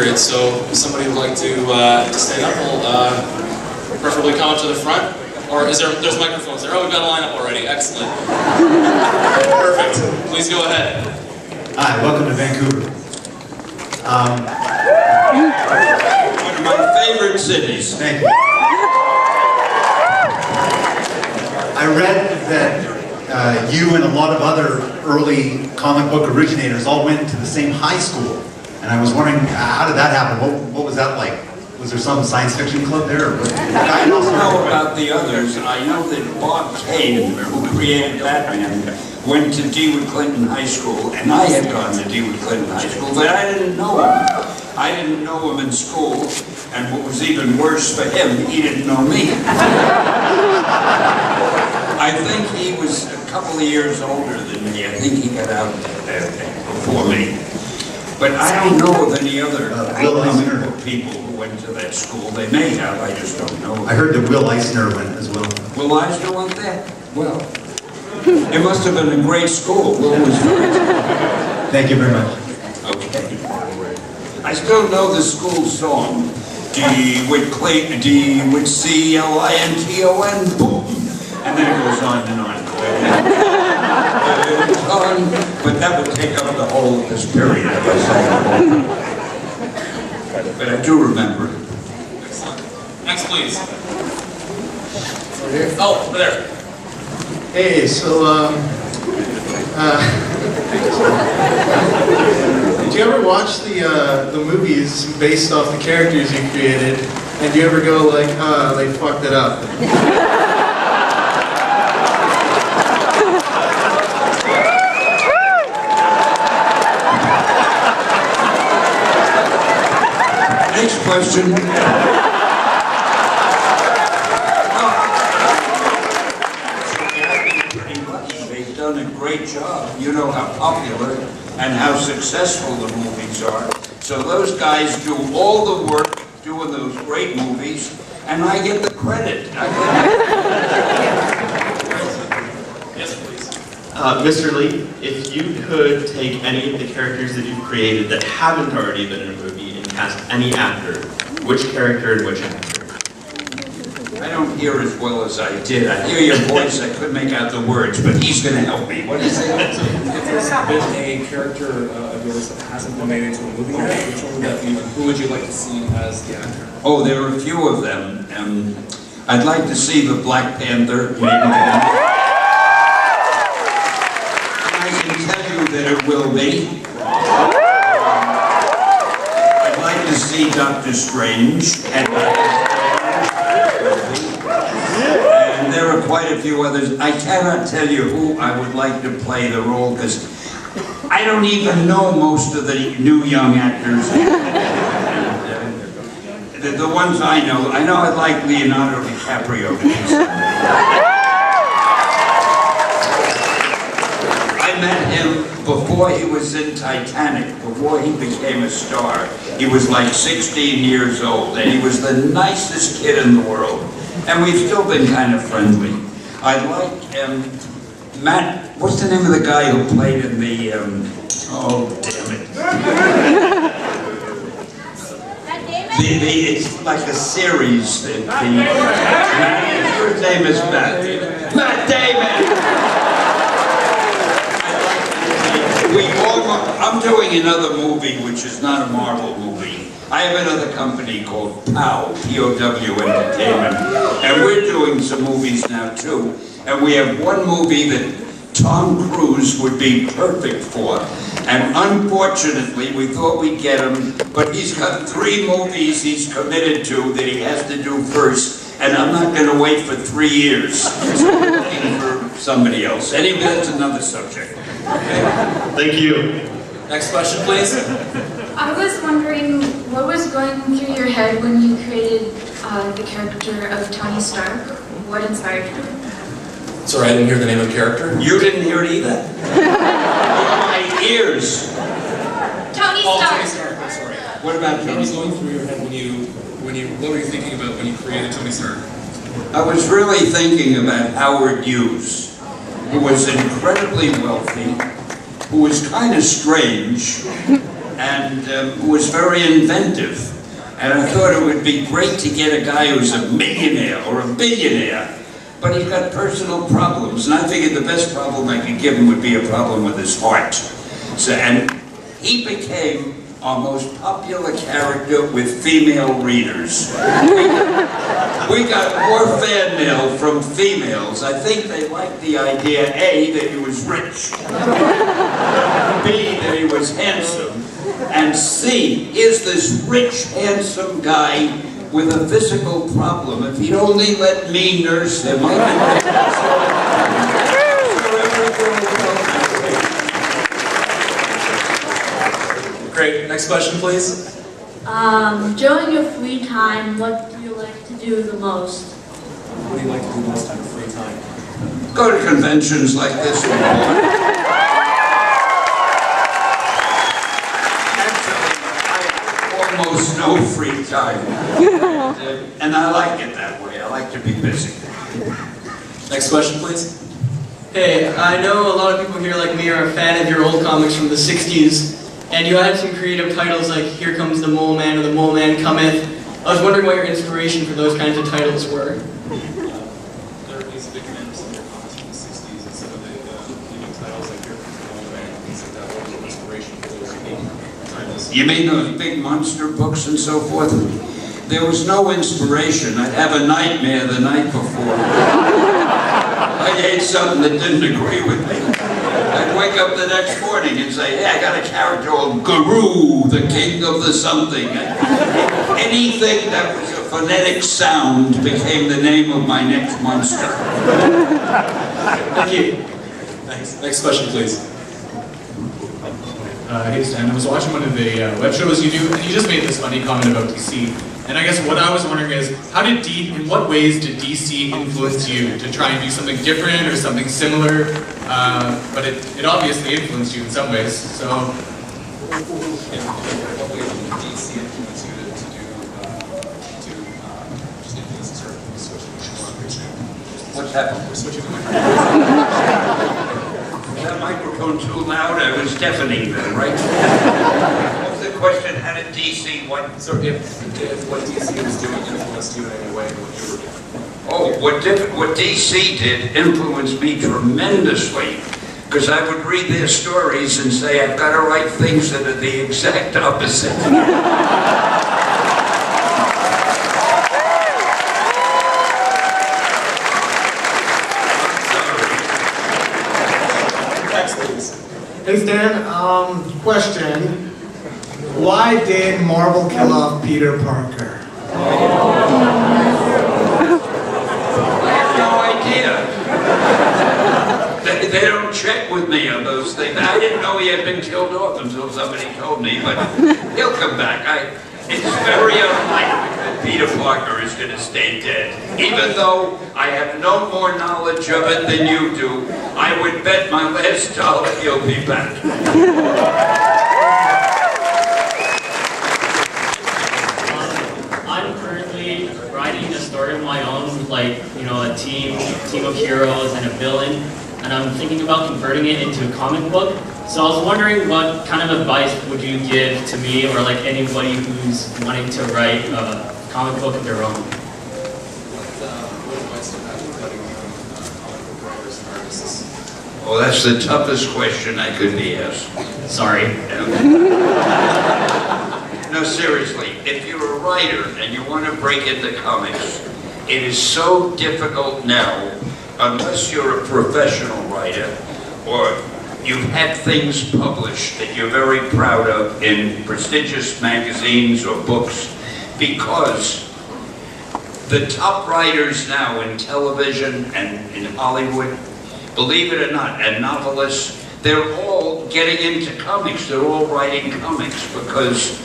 period. So if somebody would like to stand up, will preferably come up to the front. Or there's microphones there. Oh, we've got a lineup already. Excellent. Perfect. Please go ahead. Hi, welcome to Vancouver. One of my favorite cities. Thank you. I read that you and a lot of other early comic book originators all went to the same high school. And I was wondering, how did that happen? What was that like? Was there some science fiction club there? I don't know about the others. I know that Bob Kane, who created Batman, went to DeWitt Clinton High School, and I had gone to DeWitt Clinton High School, but I didn't know him. I didn't know him in school, and what was even worse for him, he didn't know me. I think he was a couple of years older than me. I think he got out before me. But I don't know of any other comic book people who went to that school. They may have, I just don't know. I heard that Will Eisner went as well. Will Eisner went there? Well, it must have been a great school. Will was great. Thank you very much. Okay. I still know the school song. DeWitt Clinton, boom. And then it goes on and on. But that would take up the whole of this period if I sang. But I do remember it. Excellent. Next, please. Oh, over there. Hey, so, did you ever watch the movies based off the characters you created, and do you ever go like, they fucked it up? Next question. They've done a great job. You know how popular and how successful the movies are. So those guys do all the work doing those great movies, and I get the credit. Yes, please. Mr. Lee, if you could take any of the characters that you've created that haven't already been in a movie and cast any actor, which character and which actor? I don't hear as well as I did. I hear your voice, I couldn't make out the words, but he's going to help me. What is it? If there's been a character of yours that hasn't been made into a movie yet, which one would that be? Who would you like to see as the actor? Oh, there are a few of them. I'd like to see the Black Panther, maybe. I can tell you that it will be. I'd like to see Doctor Strange. And there are quite a few others. I cannot tell you who I would like to play the role because I don't even know most of the new young actors. The ones I know I'd like Leonardo DiCaprio to do something. I met him before he was in Titanic, before he became a star. He was like 16 years old, and he was the nicest kid in the world. And we've still been kind of friendly. I like Matt, what's the name of the guy who played in the, oh damn it. It's like a series. His first name is Matt. Matt Damon! I'm doing another movie which is not a Marvel movie. I have another company called POW, P-O-W Entertainment, and we're doing some movies now too. And we have one movie that Tom Cruise would be perfect for. And unfortunately, we thought we'd get him, but he's got 3 movies he's committed to that he has to do first, and I'm not going to wait for 3 years. So we're looking for somebody else. Anyway, that's another subject. Okay. Thank you. Next question, please. I was wondering what was going through your head when you created the character of Tony Stark. What inspired you? Sorry, I didn't hear the name of the character. You didn't hear it either? My ears. Tony Oh, Stark. Tony Stark. I'm sorry. What about What Tony was Stark? going through your head what were you thinking about when you created Tony Stark? I was really thinking about Howard Hughes, who was incredibly wealthy, who was kind of strange, and who was very inventive. And I thought it would be great to get a guy who's a millionaire or a billionaire, but he's got personal problems. And I figured the best problem I could give him would be a problem with his heart. So, and he became our most popular character with female readers. We got more fan mail from females. I think they liked the idea, A, that he was rich, B, that he was handsome, and C, is this rich, handsome guy with a physical problem. If he'd only let me nurse him, I Great. Next question, please. During your free time, what do you like to do the most? What do you like to do most in your free time? go to conventions like this one. Almost no free time. And I like it that way. I like to be busy. Next question, please. Hey, I know a lot of people here like me are a fan of your old comics from the 60s, and you had some creative titles like Here Comes the Mole Man or The Mole Man Cometh. I was wondering what your inspiration for those kinds of titles were. He's a big fan of some of your comics from the 60s and some of the unique titles like Here Comes the Mole Man and things like that. What was your inspiration for those unique titles? You mean those big monster books and so forth? There was no inspiration. I'd have a nightmare the night before. I ate something that didn't agree with me. I'd wake up the next morning and say, hey, I got a character called Guru, the king of the something. Anything that was a phonetic sound became the name of my next monster. Thank you. Thanks. Next question, please. Hey Stan, I was watching one of the web shows you do, and you just made this funny comment about DC. And I guess what I was wondering is, in what ways did DC influence you to try and do something different or something similar? But it obviously influenced you in some ways, so... In what way did DC influence you to just influence the sort of switch? What's happened? We're switching the microphone. Was that microphone too loud? I was deafening then, right? What was the question? How did DC, what? So if what DC was doing influenced you in any way, what you were doing? Oh, what DC did influenced me tremendously. Because I would read their stories and say, I've got to write things that are the exact opposite. Hey Stan, question. Why did Marvel kill off Peter Parker? I have no idea. They don't check with me on those things. I didn't know he had been killed off until somebody told me, but he'll come back. It's very unlikely that Peter Parker is going to stay dead. Even though I have no more knowledge of it than you do, I would bet my last dollar he'll be back. I'm currently writing a story of my own with a team of heroes and a villain, and I'm thinking about converting it into a comic book. So I was wondering what kind of advice would you give to me or anybody who's wanting to write a comic book of their own? What advice do you have for budding comic book writers and artists? Well, that's the toughest question I could be asked. Sorry. No, seriously, if you're a writer and you want to break into comics, it is so difficult now, unless you're a professional writer or you've had things published that you're very proud of in prestigious magazines or books, because the top writers now in television and in Hollywood, believe it or not, and novelists, they're all getting into comics. They're all writing comics because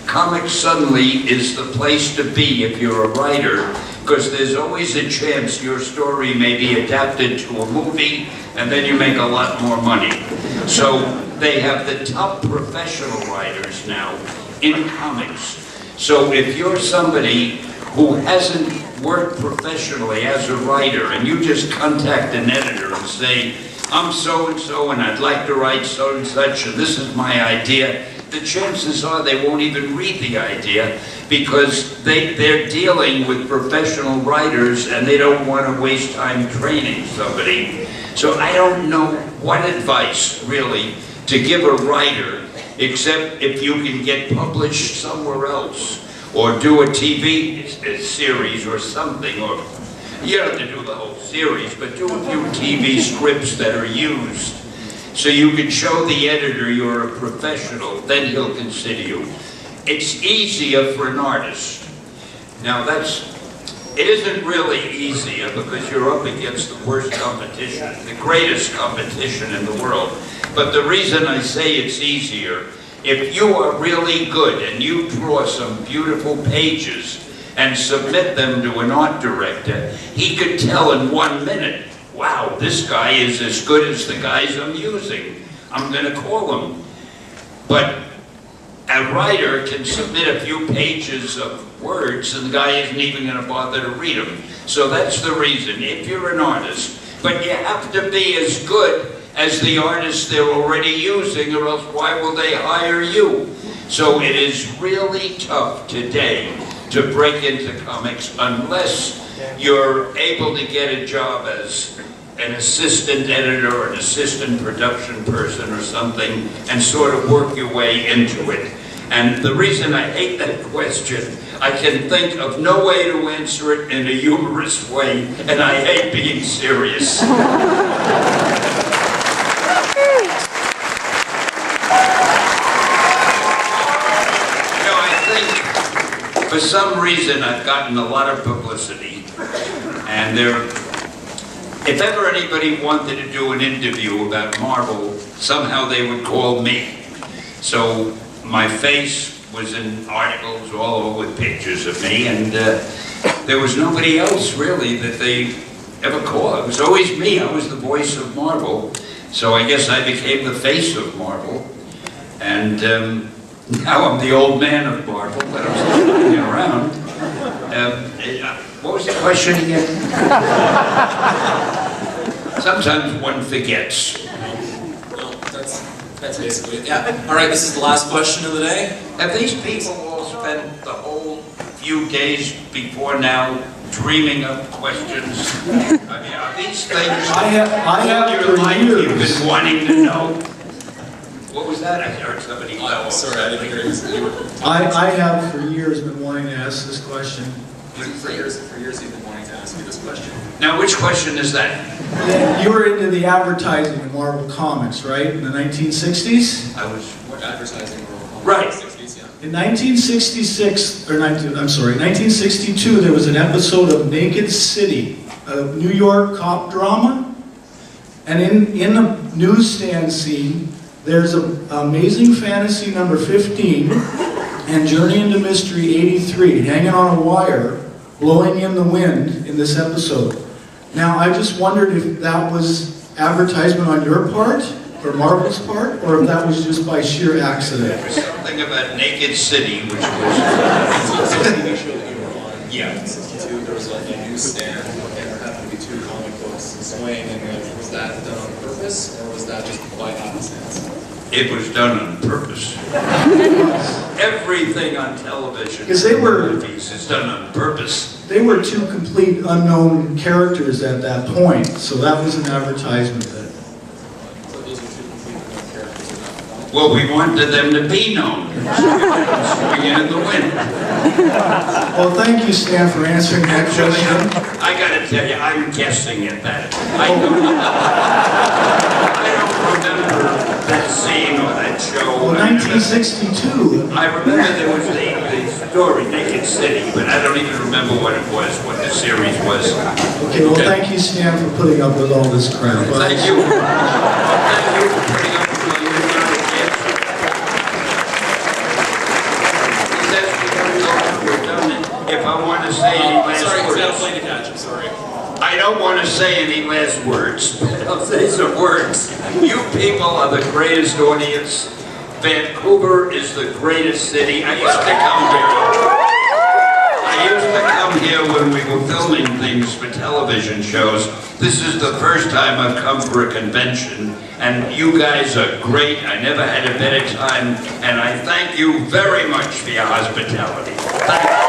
comics suddenly is the place to be if you're a writer, because there's always a chance your story may be adapted to a movie and then you make a lot more money. So they have the top professional writers now in comics. So if you're somebody who hasn't worked professionally as a writer and you just contact an editor and say, I'm so-and-so and I'd like to write so and such and this is my idea, the chances are they won't even read the idea because they're dealing with professional writers and they don't want to waste time training somebody. So I don't know what advice, really, to give a writer, except if you can get published somewhere else, or do a TV series or something, or you don't have to do the whole series, but do a few TV scripts that are used, so you can show the editor you're a professional, then he'll consider you. It's easier for an artist. Now it isn't really easier because you're up against the worst competition, the greatest competition in the world. But the reason I say it's easier, if you are really good and you draw some beautiful pages and submit them to an art director, he could tell in 1 minute, wow, this guy is as good as the guys I'm using. I'm going to call him. But a writer can submit a few pages of words and the guy isn't even going to bother to read them. So that's the reason, if you're an artist, but you have to be as good as the artist they're already using, or else why will they hire you? So it is really tough today to break into comics unless you're able to get a job as an assistant editor or an assistant production person or something and sort of work your way into it. And the reason I hate that question, I can think of no way to answer it in a humorous way, and I hate being serious. For some reason, I've gotten a lot of publicity, and if ever anybody wanted to do an interview about Marvel, somehow they would call me. So my face was in articles all over with pictures of me, and there was nobody else really that they ever called. It was always me. I was the voice of Marvel, so I guess I became the face of Marvel, and now I'm the old man of Marvel, but I'm still running around. What was the question again? Sometimes one forgets. Well, that's basically it. Yeah. All right, this is the last question of the day. Have these people all spent the whole few days before now dreaming up questions? I mean, are these things I have your for life years. you've been wanting to know? What was that? I heard somebody. Oh, sorry, I didn't hear you. I have for years been wanting to ask this question. For years, you've been wanting to ask me this question. Now, which question is that? You were into the advertising of Marvel Comics, right, in the 1960s? I was. What advertising were Right. 60s, yeah. In 1962, there was an episode of Naked City, a New York cop drama. And in the newsstand scene, there's Amazing Fantasy number 15 and Journey into Mystery 83 hanging on a wire, blowing in the wind in this episode. Now, I just wondered if that was advertisement on your part, or Marvel's part, or if that was just by sheer accident. There was something about Naked City, which was... It's a TV show that you were on. Yeah. In 62, there was like a newsstand, and there happened to be 2 comic books swaying, and was that done on purpose, or was that just by happenstance? It was done on purpose. Everything on television, Because they were- movies, is done on purpose. They were 2 complete unknown characters at that point, so that was an advertisement that... So those are 2 completely unknown characters at that point. Well, we wanted them to be known. Swinging in the wind. Well, thank you, Stan, for answering that Actually, question. I gotta tell you, I'm guessing at that. I don't remember that scene or that show. Well, 1962. I remember there was the story, Naked City, but I don't even remember what it was, what the series was. Okay, well, thank you, Stan, for putting up with all this crap. Thank you. Thank you for putting up with all your kids. He says we're done. If I want to say any last Sorry, it's not words. playing to catch, I'm sorry. I don't want to say any last words, but I'll say some words. You people are the greatest audience. Vancouver is the greatest city. I used to come here. I I used to come here when we were filming things for television shows. This is the first time I've come for a convention, and you guys are great. I never had a better time, and I thank you very much for your hospitality. Thank you.